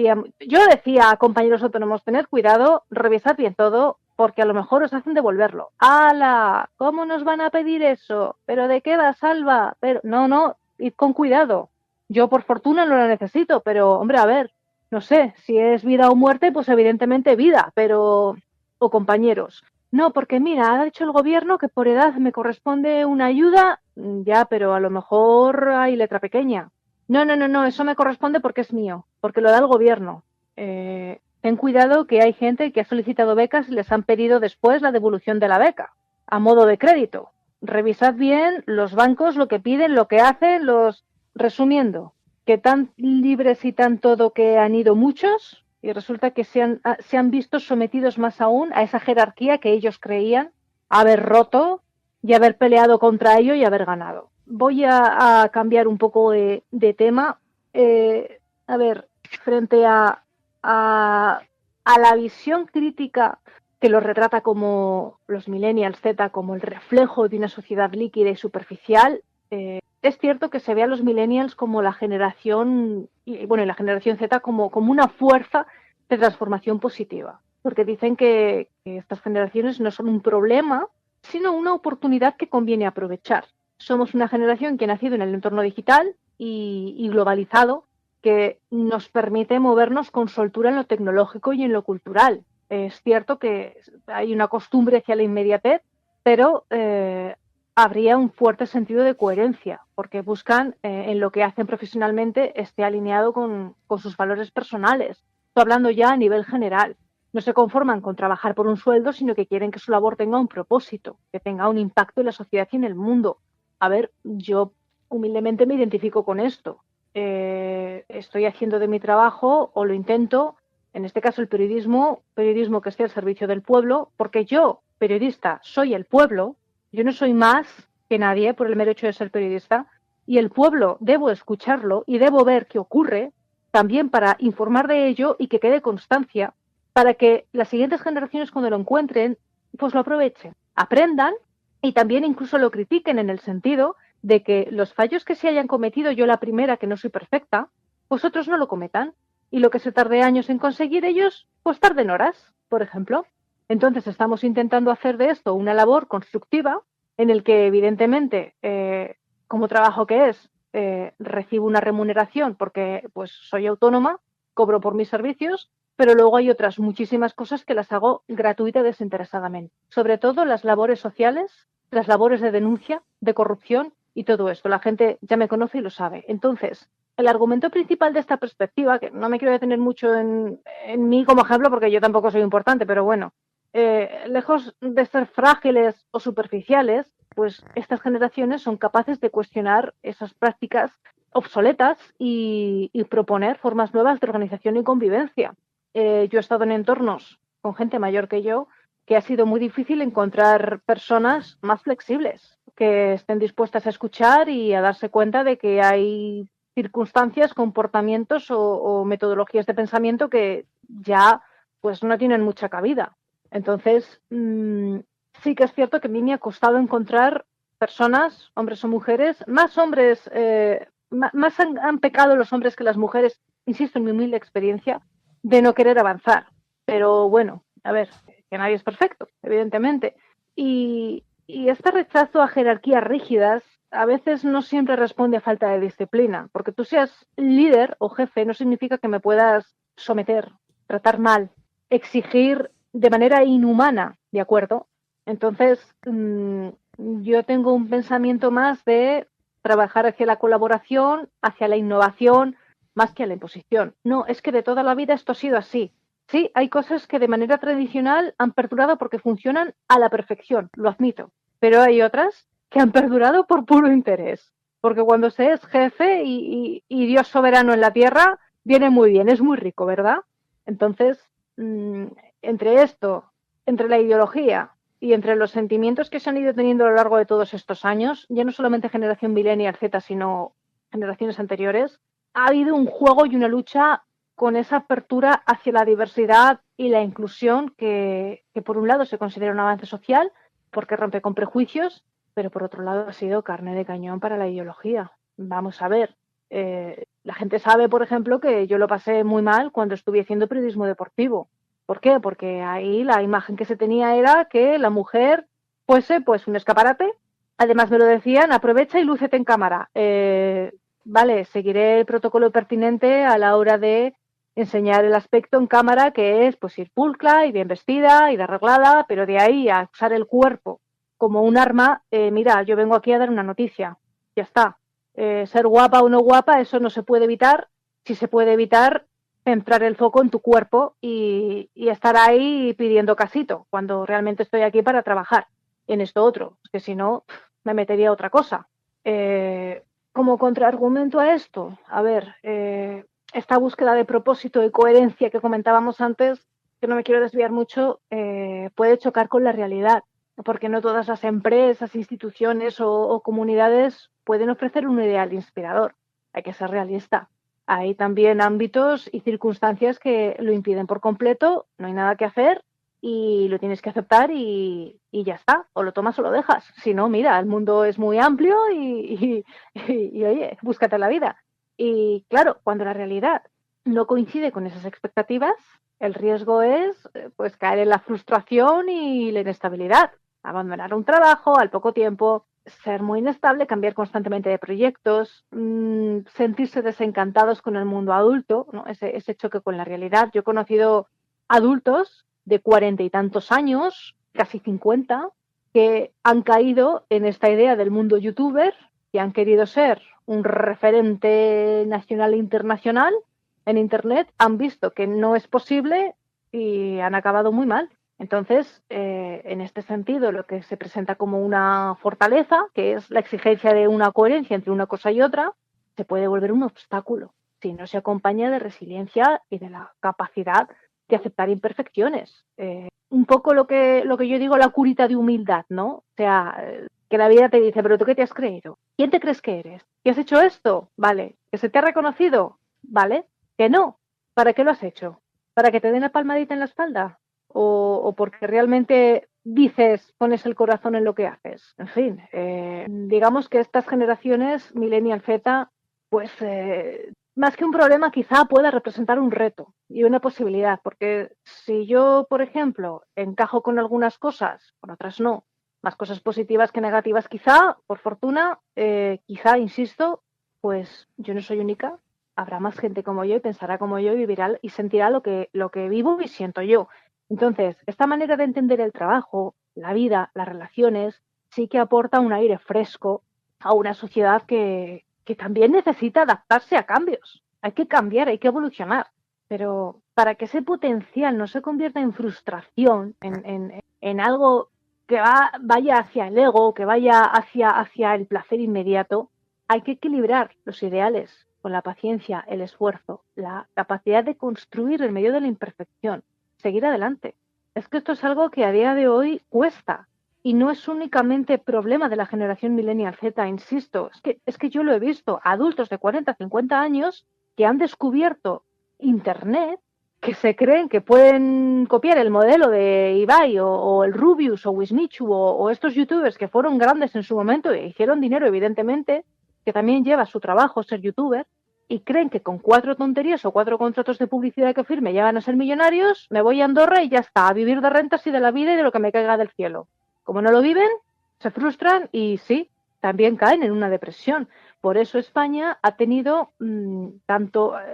[SPEAKER 3] yo decía a compañeros autónomos, tened cuidado, revisad bien todo, porque a lo mejor os hacen devolverlo. ¡Hala! ¿Cómo nos van a pedir eso? ¿Pero de qué va, Salva? Pero no, id con cuidado. Yo por fortuna no lo necesito, pero hombre, a ver, no sé, si es vida o muerte, pues evidentemente vida, pero... o compañeros. No, porque mira, ha dicho el gobierno que por edad me corresponde una ayuda, ya, pero a lo mejor hay letra pequeña. No, eso me corresponde porque es mío, porque lo da el gobierno. Ten cuidado que hay gente que ha solicitado becas y les han pedido después la devolución de la beca, a modo de crédito. Revisad bien los bancos, lo que piden, lo que hacen, Resumiendo, que tan libres y tan todo que han ido muchos y resulta que se han visto sometidos más aún a esa jerarquía que ellos creían haber roto y haber peleado contra ello y haber ganado. Voy a cambiar un poco de tema. A ver, frente a la visión crítica que los retrata como los millennials Z, como el reflejo de una sociedad líquida y superficial, es cierto que se ve a los millennials como la generación, y la generación Z como una fuerza de transformación positiva, porque dicen que estas generaciones no son un problema, sino una oportunidad que conviene aprovechar. Somos una generación que ha nacido en el entorno digital y globalizado, que nos permite movernos con soltura en lo tecnológico y en lo cultural. Es cierto que hay una costumbre hacia la inmediatez, pero habría un fuerte sentido de coherencia, porque buscan en lo que hacen profesionalmente esté alineado con sus valores personales. Estoy hablando ya a nivel general. No se conforman con trabajar por un sueldo, sino que quieren que su labor tenga un propósito, que tenga un impacto en la sociedad y en el mundo. A ver, yo humildemente me identifico con esto. Estoy haciendo de mi trabajo, o lo intento, en este caso el periodismo que esté al servicio del pueblo, porque yo, periodista, soy el pueblo, yo no soy más que nadie por el mero hecho de ser periodista, y el pueblo debo escucharlo y debo ver qué ocurre, también para informar de ello y que quede constancia, para que las siguientes generaciones cuando lo encuentren, pues lo aprovechen, aprendan y también incluso lo critiquen en el sentido de que los fallos que se hayan cometido, yo la primera, que no soy perfecta, pues otros no lo cometan. Y lo que se tarde años en conseguir ellos, pues tarden horas, por ejemplo. Entonces estamos intentando hacer de esto una labor constructiva en el que evidentemente, como trabajo que es, recibo una remuneración porque pues soy autónoma, cobro por mis servicios, pero luego hay otras muchísimas cosas que las hago gratuita y desinteresadamente. Sobre todo las labores sociales, las labores de denuncia, de corrupción y todo esto. La gente ya me conoce y lo sabe. Entonces, el argumento principal de esta perspectiva, que no me quiero detener mucho en mí como ejemplo porque yo tampoco soy importante, pero bueno, lejos de ser frágiles o superficiales, pues estas generaciones son capaces de cuestionar esas prácticas obsoletas y proponer formas nuevas de organización y convivencia. Yo he estado en entornos con gente mayor que yo que ha sido muy difícil encontrar personas más flexibles, que estén dispuestas a escuchar y a darse cuenta de que hay circunstancias, comportamientos o metodologías de pensamiento que ya pues no tienen mucha cabida. Entonces, sí que es cierto que a mí me ha costado encontrar personas, hombres o mujeres, más hombres, más han pecado los hombres que las mujeres, insisto en mi humilde experiencia, de no querer avanzar. Pero bueno, a ver, que nadie es perfecto, evidentemente. Y este rechazo a jerarquías rígidas a veces no siempre responde a falta de disciplina, porque tú seas líder o jefe no significa que me puedas someter, tratar mal, exigir de manera inhumana, ¿de acuerdo? Entonces, yo tengo un pensamiento más de trabajar hacia la colaboración, hacia la innovación, más que a la imposición. No, es que de toda la vida esto ha sido así. Sí, hay cosas que de manera tradicional han perdurado porque funcionan a la perfección, lo admito, pero hay otras que han perdurado por puro interés, porque cuando se es jefe y Dios soberano en la tierra, viene muy bien, es muy rico, ¿verdad? Entonces, entre esto, entre la ideología y entre los sentimientos que se han ido teniendo a lo largo de todos estos años, ya no solamente generación millennial Z, sino generaciones anteriores, ha habido un juego y una lucha con esa apertura hacia la diversidad y la inclusión que por un lado se considera un avance social porque rompe con prejuicios, pero por otro lado ha sido carne de cañón para la ideología. Vamos a ver, la gente sabe, por ejemplo, que yo lo pasé muy mal cuando estuve haciendo periodismo deportivo. ¿Por qué? Porque ahí la imagen que se tenía era que la mujer fuese pues un escaparate. Además me lo decían, aprovecha y lúcete en cámara. Vale, seguiré el protocolo pertinente a la hora de enseñar el aspecto en cámara, que es pues ir pulcra y bien vestida y de arreglada, pero de ahí a usar el cuerpo como un arma, mira, yo vengo aquí a dar una noticia, ya está. Ser guapa o no guapa, eso no se puede evitar. Si se puede evitar, centrar el foco en tu cuerpo y estar ahí pidiendo casito, cuando realmente estoy aquí para trabajar en esto otro. Es que si no, me metería a otra cosa. Como contraargumento a esto, a ver, esta búsqueda de propósito y coherencia que comentábamos antes, que no me quiero desviar mucho, puede chocar con la realidad, porque no todas las empresas, instituciones o comunidades pueden ofrecer un ideal inspirador. Hay que ser realista. Hay también ámbitos y circunstancias que lo impiden por completo, no hay nada que hacer y lo tienes que aceptar y ya está, o lo tomas o lo dejas. Si no, mira, el mundo es muy amplio y oye, búscate la vida. Y claro, cuando la realidad no coincide con esas expectativas, el riesgo es pues caer en la frustración y la inestabilidad, abandonar un trabajo al poco tiempo, ser muy inestable, cambiar constantemente de proyectos, sentirse desencantados con el mundo adulto, ¿no? Ese choque con la realidad. Yo he conocido adultos de 40 y tantos años, casi 50, que han caído en esta idea del mundo youtuber, que han querido ser un referente nacional e internacional en Internet, han visto que no es posible y han acabado muy mal. Entonces, en este sentido, lo que se presenta como una fortaleza, que es la exigencia de una coherencia entre una cosa y otra, se puede volver un obstáculo si no se acompaña de resiliencia y de la capacidad de aceptar imperfecciones. Un poco lo que yo digo, la curita de humildad, ¿no? O sea, que la vida te dice, pero ¿tú qué te has creído? ¿Quién te crees que eres? ¿Que has hecho esto? Vale. ¿Que se te ha reconocido? Vale. ¿Que no? ¿Para qué lo has hecho? ¿Para que te den la palmadita en la espalda? O porque realmente dices, pones el corazón en lo que haces. En fin, digamos que estas generaciones, Millennial Z, pues más que un problema quizá pueda representar un reto y una posibilidad, porque si yo, por ejemplo, encajo con algunas cosas, con otras no, más cosas positivas que negativas quizá, por fortuna, quizá, insisto, pues yo no soy única, habrá más gente como yo y pensará como yo y vivirá y sentirá lo que vivo y siento yo. Entonces, esta manera de entender el trabajo, la vida, las relaciones, sí que aporta un aire fresco a una sociedad que también necesita adaptarse a cambios. Hay que cambiar, hay que evolucionar. Pero para que ese potencial no se convierta en frustración, en algo que vaya hacia el ego, que vaya hacia el placer inmediato, hay que equilibrar los ideales con la paciencia, el esfuerzo, la capacidad de construir en medio de la imperfección, seguir adelante. Es que esto es algo que a día de hoy cuesta y no es únicamente problema de la generación Millennial Z, insisto, es que yo lo he visto, adultos de 40, 50 años que han descubierto Internet, que se creen que pueden copiar el modelo de Ibai o el Rubius o Wismichu o estos youtubers que fueron grandes en su momento e hicieron dinero, evidentemente, que también lleva su trabajo ser youtuber, y creen que con 4 tonterías o 4 contratos de publicidad que firme ya van a ser millonarios, me voy a Andorra y ya está, a vivir de rentas y de la vida y de lo que me caiga del cielo. Como no lo viven, se frustran y sí, también caen en una depresión. Por eso España ha tenido en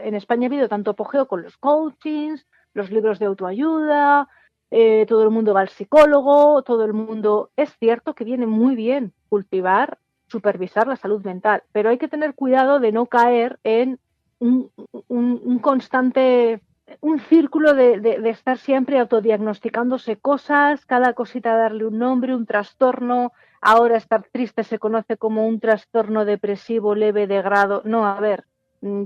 [SPEAKER 3] España ha habido tanto apogeo con los coachings, los libros de autoayuda, todo el mundo va al psicólogo, todo el mundo... Es cierto que viene muy bien cultivar, supervisar la salud mental, pero hay que tener cuidado de no caer en un constante, un círculo de estar siempre autodiagnosticándose cosas, cada cosita darle un nombre, un trastorno. Ahora estar triste se conoce como un trastorno depresivo leve de grado. No, a ver,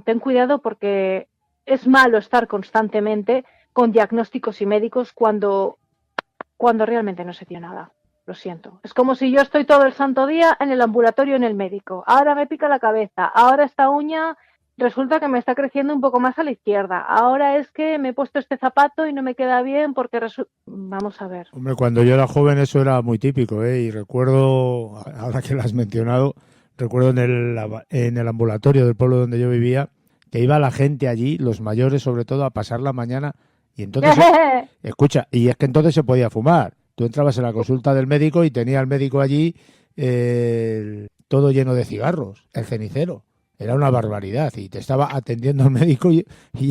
[SPEAKER 3] ten cuidado porque es malo estar constantemente con diagnósticos y médicos cuando realmente no se tiene nada. Lo siento. Es como si yo estoy todo el santo día en el ambulatorio en el médico. Ahora me pica la cabeza. Ahora esta uña resulta que me está creciendo un poco más a la izquierda. Ahora es que me he puesto este zapato y no me queda bien porque vamos a ver.
[SPEAKER 2] Hombre, cuando yo era joven eso era muy típico, ¿eh? Y recuerdo, ahora que lo has mencionado, recuerdo en el ambulatorio del pueblo donde yo vivía, que iba la gente allí, los mayores sobre todo, a pasar la mañana y entonces, escucha, y es que entonces se podía fumar. Tú entrabas en la consulta del médico y tenía el médico allí todo lleno de cigarros, el cenicero. Era una barbaridad y te estaba atendiendo el médico y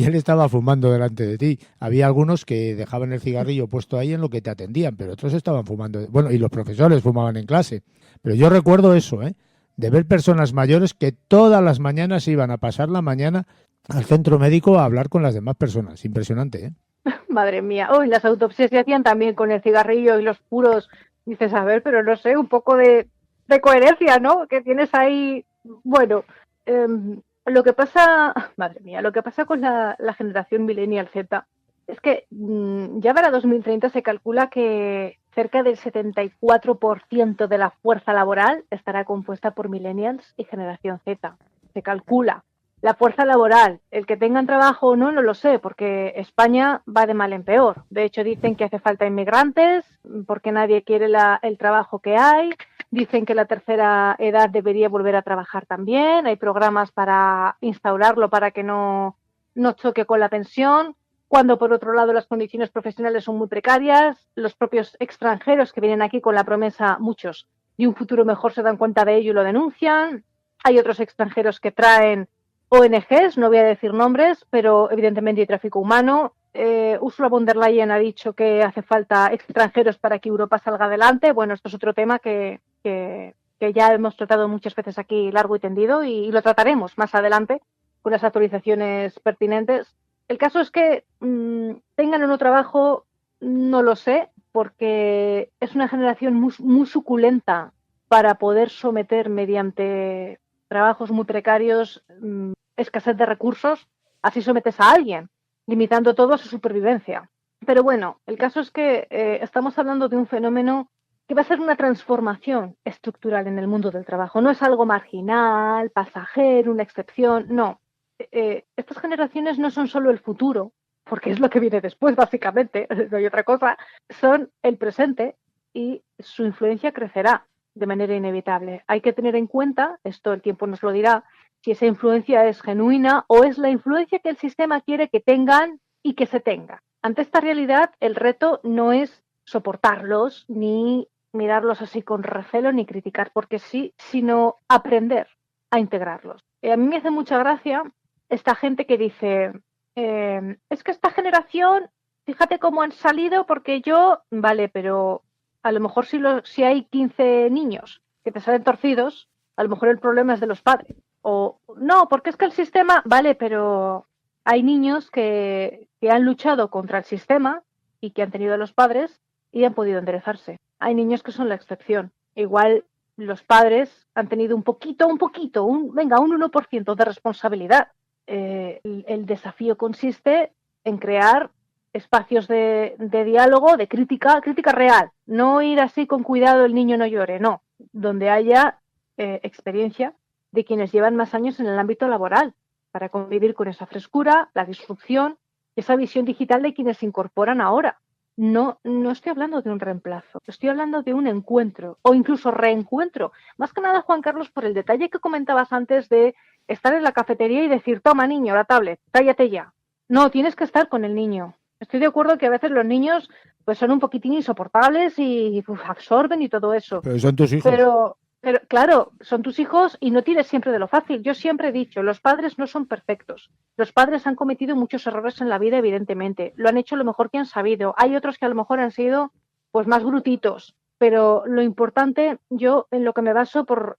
[SPEAKER 2] él estaba fumando delante de ti. Había algunos que dejaban el cigarrillo puesto ahí en lo que te atendían, pero otros estaban fumando. Bueno, y los profesores fumaban en clase. Pero yo recuerdo eso, ¿eh? de ver personas mayores que todas las mañanas iban a pasar la mañana al centro médico a hablar con las demás personas. Impresionante, ¿eh?
[SPEAKER 3] Madre mía. Oh, y las autopsias se hacían también con el cigarrillo y los puros. Dices, a ver, pero no sé, un poco de coherencia, ¿no? Que tienes ahí. Bueno, lo que pasa, madre mía, lo que pasa con la generación Millennial Z es que ya para 2030 se calcula que cerca del 74% de la fuerza laboral estará compuesta por Millennials y generación Z. Se calcula. La fuerza laboral, el que tengan trabajo o no, no lo sé, porque España va de mal en peor. De hecho, dicen que hace falta inmigrantes porque nadie quiere el trabajo que hay. Dicen que la tercera edad debería volver a trabajar también. Hay programas para instaurarlo para que no choque con la pensión. Cuando, por otro lado, las condiciones profesionales son muy precarias. Los propios extranjeros que vienen aquí con la promesa, muchos, de un futuro mejor se dan cuenta de ello y lo denuncian. Hay otros extranjeros que traen ONGs, no voy a decir nombres, pero evidentemente hay tráfico humano. Ursula von der Leyen ha dicho que hace falta extranjeros para que Europa salga adelante. Bueno, esto es otro tema que ya hemos tratado muchas veces aquí largo y tendido y lo trataremos más adelante con las actualizaciones pertinentes. El caso es que tengan o no trabajo, no lo sé, porque es una generación muy suculenta para poder someter mediante trabajos muy precarios, escasez de recursos, así sometes a alguien, limitando todo a su supervivencia. Pero bueno, el caso es que estamos hablando de un fenómeno que va a ser una transformación estructural en el mundo del trabajo. No es algo marginal, pasajero, una excepción, no. Estas generaciones no son solo el futuro, porque es lo que viene después, básicamente, no hay otra cosa, son el presente y su influencia crecerá de manera inevitable. Hay que tener en cuenta, esto el tiempo nos lo dirá, si esa influencia es genuina o es la influencia que el sistema quiere que tengan y que se tenga. Ante esta realidad, el reto no es soportarlos ni mirarlos así con recelo ni criticar porque sí, sino aprender a integrarlos. A mí me hace mucha gracia esta gente que dice, es que esta generación, fíjate cómo han salido porque yo, vale, pero a lo mejor si hay 15 niños que te salen torcidos, a lo mejor el problema es de los padres. O no, porque es que el sistema, vale, pero hay niños que han luchado contra el sistema y que han tenido a los padres y han podido enderezarse. Hay niños que son la excepción. Igual los padres han tenido un 1% de responsabilidad. El desafío consiste en crear espacios de diálogo, de crítica real. No ir así con cuidado, el niño no llore, no. Donde haya experiencia de quienes llevan más años en el ámbito laboral para convivir con esa frescura, la disrupción, esa visión digital de quienes se incorporan ahora. No estoy hablando de un reemplazo, estoy hablando de un encuentro o incluso reencuentro. Más que nada, Juan Carlos, por el detalle que comentabas antes de estar en la cafetería y decir, toma niño, la tablet, cállate ya. No, tienes que estar con el niño. Estoy de acuerdo que a veces los niños pues son un poquitín insoportables y absorben y todo eso.
[SPEAKER 2] Pero son tus hijos.
[SPEAKER 3] Pero claro, son tus hijos y no tires siempre de lo fácil. Yo siempre he dicho, los padres no son perfectos. Los padres han cometido muchos errores en la vida, evidentemente. Lo han hecho lo mejor que han sabido. Hay otros que a lo mejor han sido pues más brutitos. Pero lo importante, yo en lo que me baso por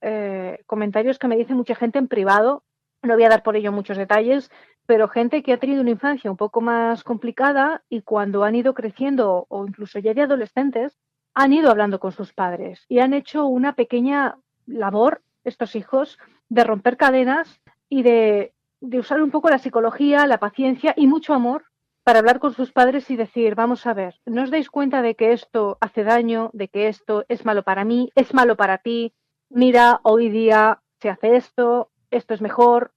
[SPEAKER 3] comentarios que me dice mucha gente en privado, no voy a dar por ello muchos detalles, pero gente que ha tenido una infancia un poco más complicada y cuando han ido creciendo o incluso ya de adolescentes, han ido hablando con sus padres y han hecho una pequeña labor, estos hijos, de romper cadenas y de usar un poco la psicología, la paciencia y mucho amor para hablar con sus padres y decir, vamos a ver, ¿no os dais cuenta de que esto hace daño, de que esto es malo para mí, es malo para ti? Mira, hoy día se hace esto, esto es mejor.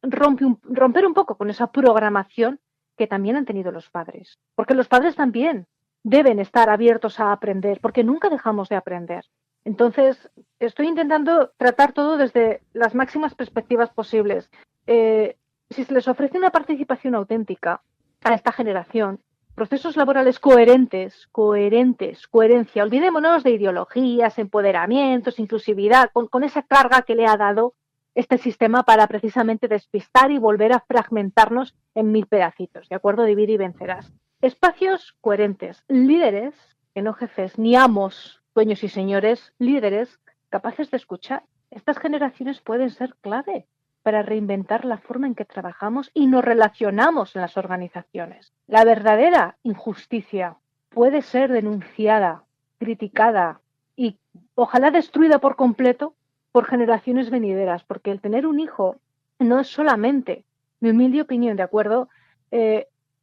[SPEAKER 3] Romper un poco con esa programación que también han tenido los padres. Porque los padres también deben estar abiertos a aprender, porque nunca dejamos de aprender. Entonces, estoy intentando tratar todo desde las máximas perspectivas posibles. Si se les ofrece una participación auténtica a esta generación, procesos laborales coherencia, olvidémonos de ideologías, empoderamientos, inclusividad, con esa carga que le ha dado este sistema para precisamente despistar y volver a fragmentarnos en 1000 pedacitos, ¿de acuerdo? Divide y vencerás. Espacios coherentes, líderes, que no jefes, ni amos, dueños y señores, líderes capaces de escuchar. Estas generaciones pueden ser clave para reinventar la forma en que trabajamos y nos relacionamos en las organizaciones. La verdadera injusticia puede ser denunciada, criticada y ojalá destruida por completo por generaciones venideras, porque el tener un hijo no es solamente, mi humilde opinión, ¿de acuerdo?,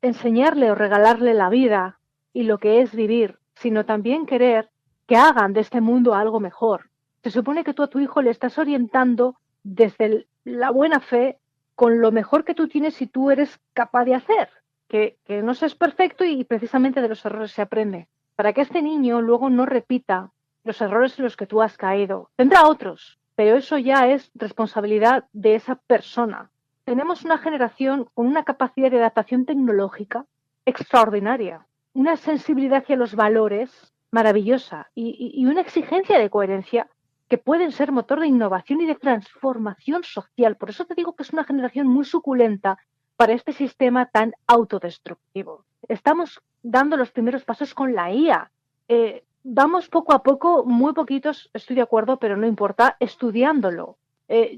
[SPEAKER 3] enseñarle o regalarle la vida y lo que es vivir, sino también querer que hagan de este mundo algo mejor. Se supone que tú a tu hijo le estás orientando desde la buena fe con lo mejor que tú tienes y tú eres capaz de hacer, que no seas perfecto y precisamente de los errores se aprende, para que este niño luego no repita los errores en los que tú has caído. Tendrá otros, pero eso ya es responsabilidad de esa persona. Tenemos una generación con una capacidad de adaptación tecnológica extraordinaria, una sensibilidad hacia los valores maravillosa y una exigencia de coherencia que pueden ser motor de innovación y de transformación social. Por eso te digo que es una generación muy suculenta para este sistema tan autodestructivo. Estamos dando los primeros pasos con la IA. Vamos poco a poco, muy poquitos, estoy de acuerdo, pero no importa, estudiándolo.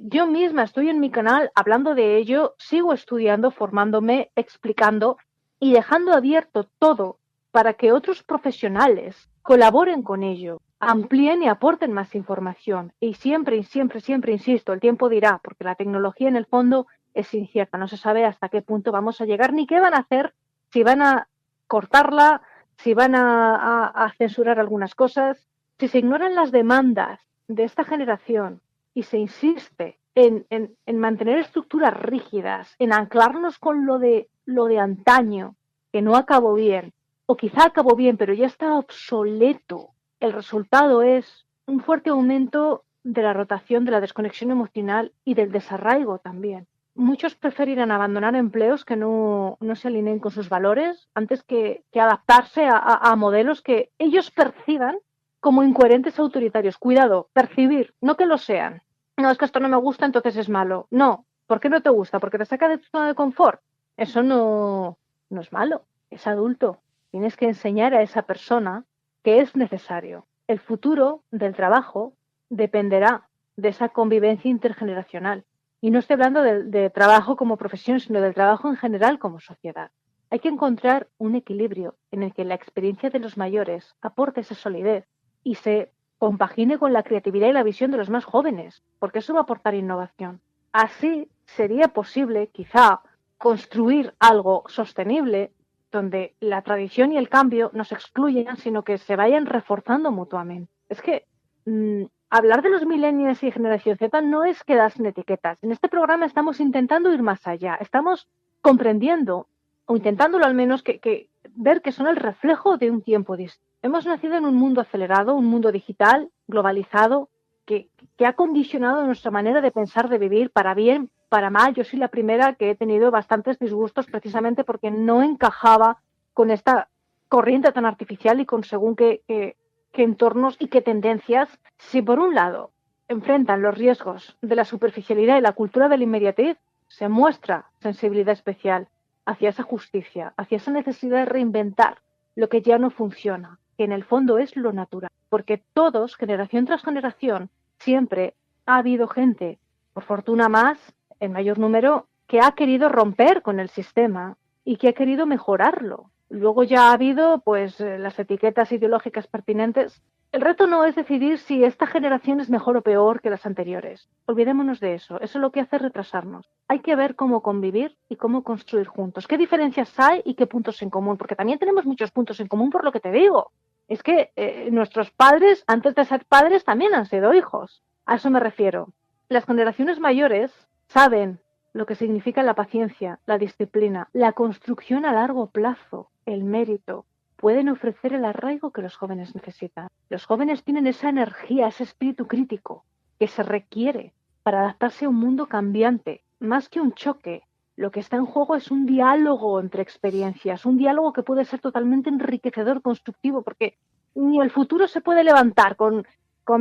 [SPEAKER 3] Yo misma estoy en mi canal hablando de ello, sigo estudiando, formándome, explicando y dejando abierto todo para que otros profesionales colaboren con ello, amplíen y aporten más información. Y siempre, insisto, el tiempo dirá, porque la tecnología en el fondo es incierta, no se sabe hasta qué punto vamos a llegar ni qué van a hacer, si van a cortarla, si van a censurar algunas cosas, si se ignoran las demandas de esta generación y se insiste en mantener estructuras rígidas, en anclarnos con lo de antaño, que no acabó bien, o quizá acabó bien, pero ya está obsoleto. El resultado es un fuerte aumento de la rotación, de la desconexión emocional y del desarraigo también. Muchos preferirán abandonar empleos que no se alineen con sus valores antes que adaptarse a modelos que ellos perciban como incoherentes autoritarios. Cuidado, percibir, no que lo sean. No, es que esto no me gusta, entonces es malo. No, ¿por qué no te gusta? ¿Porque te saca de tu zona de confort? Eso no es malo, es adulto. Tienes que enseñar a esa persona que es necesario. El futuro del trabajo dependerá de esa convivencia intergeneracional. Y no estoy hablando de trabajo como profesión, sino del trabajo en general como sociedad. Hay que encontrar un equilibrio en el que la experiencia de los mayores aporte esa solidez y se compagine con la creatividad y la visión de los más jóvenes, porque eso va a aportar innovación. Así sería posible, quizá, construir algo sostenible donde la tradición y el cambio no se excluyan, sino que se vayan reforzando mutuamente. Es que hablar de los millennials y generación Z no es quedarse en etiquetas. En este programa estamos intentando ir más allá. Estamos comprendiendo, o intentándolo al menos, que ver que son el reflejo de un tiempo distinto. Hemos nacido en un mundo acelerado, un mundo digital, globalizado, que ha condicionado nuestra manera de pensar, de vivir, para bien, para mal. Yo soy la primera que he tenido bastantes disgustos precisamente porque no encajaba con esta corriente tan artificial y con según qué entornos y qué tendencias. Si por un lado enfrentan los riesgos de la superficialidad y la cultura de la inmediatez, se muestra sensibilidad especial hacia esa justicia, hacia esa necesidad de reinventar lo que ya no funciona, que en el fondo es lo natural. Porque todos, generación tras generación, siempre ha habido gente, por fortuna más, en mayor número, que ha querido romper con el sistema y que ha querido mejorarlo. Luego ya ha habido pues las etiquetas ideológicas pertinentes. El reto no es decidir si esta generación es mejor o peor que las anteriores. Olvidémonos de eso. Eso lo que hace es retrasarnos. Hay que ver cómo convivir y cómo construir juntos. ¿Qué diferencias hay y qué puntos en común? Porque también tenemos muchos puntos en común por lo que te digo. Es que nuestros padres, antes de ser padres, también han sido hijos. A eso me refiero. Las generaciones mayores saben lo que significa la paciencia, la disciplina, la construcción a largo plazo, el mérito. Pueden ofrecer el arraigo que los jóvenes necesitan. Los jóvenes tienen esa energía, ese espíritu crítico que se requiere para adaptarse a un mundo cambiante, más que un choque. Lo que está en juego es un diálogo entre experiencias, un diálogo que puede ser totalmente enriquecedor, constructivo, porque ni el futuro se puede levantar con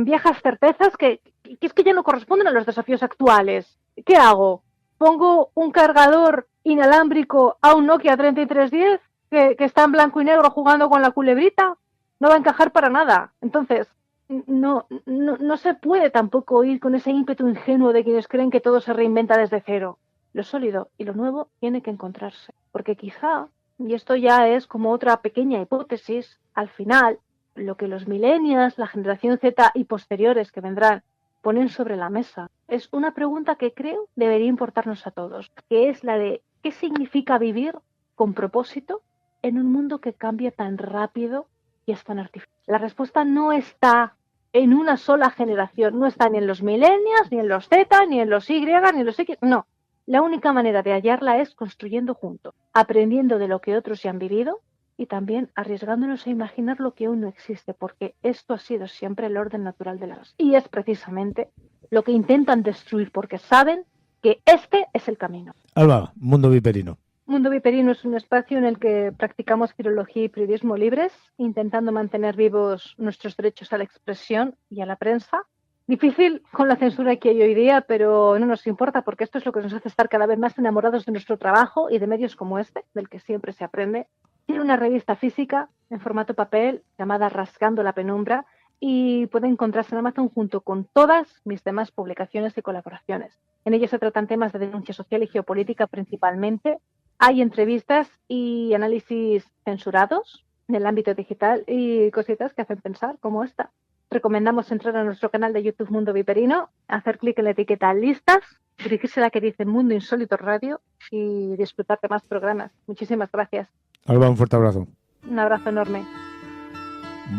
[SPEAKER 3] viejas certezas que es que ya no corresponden a los desafíos actuales. ¿Qué hago? ¿Pongo un cargador inalámbrico a un Nokia 3310 que está en blanco y negro jugando con la culebrita? No va a encajar para nada. Entonces, no se puede tampoco ir con ese ímpetu ingenuo de quienes creen que todo se reinventa desde cero. Lo sólido y lo nuevo tiene que encontrarse, porque quizá, y esto ya es como otra pequeña hipótesis, al final, lo que los millennials, la generación Z y posteriores que vendrán ponen sobre la mesa es una pregunta que creo debería importarnos a todos, que es la de ¿qué significa vivir con propósito en un mundo que cambia tan rápido y es tan artificial? La respuesta no está en una sola generación, no está ni en los millennials, ni en los Z, ni en los Y, ni en los X, no. La única manera de hallarla es construyendo juntos, aprendiendo de lo que otros ya han vivido y también arriesgándonos a imaginar lo que aún no existe, porque esto ha sido siempre el orden natural de las cosas. Y es precisamente lo que intentan destruir, porque saben que este es el camino.
[SPEAKER 2] Alba, Mundo Viperino.
[SPEAKER 3] Mundo Viperino es un espacio en el que practicamos filología y periodismo libres, intentando mantener vivos nuestros derechos a la expresión y a la prensa. Difícil con la censura que hay hoy día, pero no nos importa porque esto es lo que nos hace estar cada vez más enamorados de nuestro trabajo y de medios como este, del que siempre se aprende. Tiene una revista física en formato papel llamada Rasgando la Penumbra y puede encontrarse en Amazon junto con todas mis demás publicaciones y colaboraciones. En ella se tratan temas de denuncia social y geopolítica principalmente. Hay entrevistas y análisis censurados en el ámbito digital y cositas que hacen pensar, como esta. Recomendamos entrar a nuestro canal de YouTube Mundo Viperino, hacer clic en la etiqueta Listas, dirigirse a la que dice Mundo Insólito Radio y disfrutar de más programas. Muchísimas gracias.
[SPEAKER 2] Alba, un fuerte abrazo.
[SPEAKER 3] Un abrazo enorme.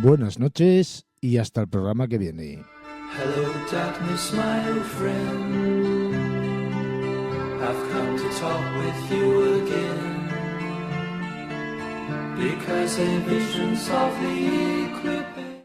[SPEAKER 2] Buenas noches y hasta el programa que viene.
[SPEAKER 1] Hello darkness, my old friend. I've come to talk with you again, because a vision softly crept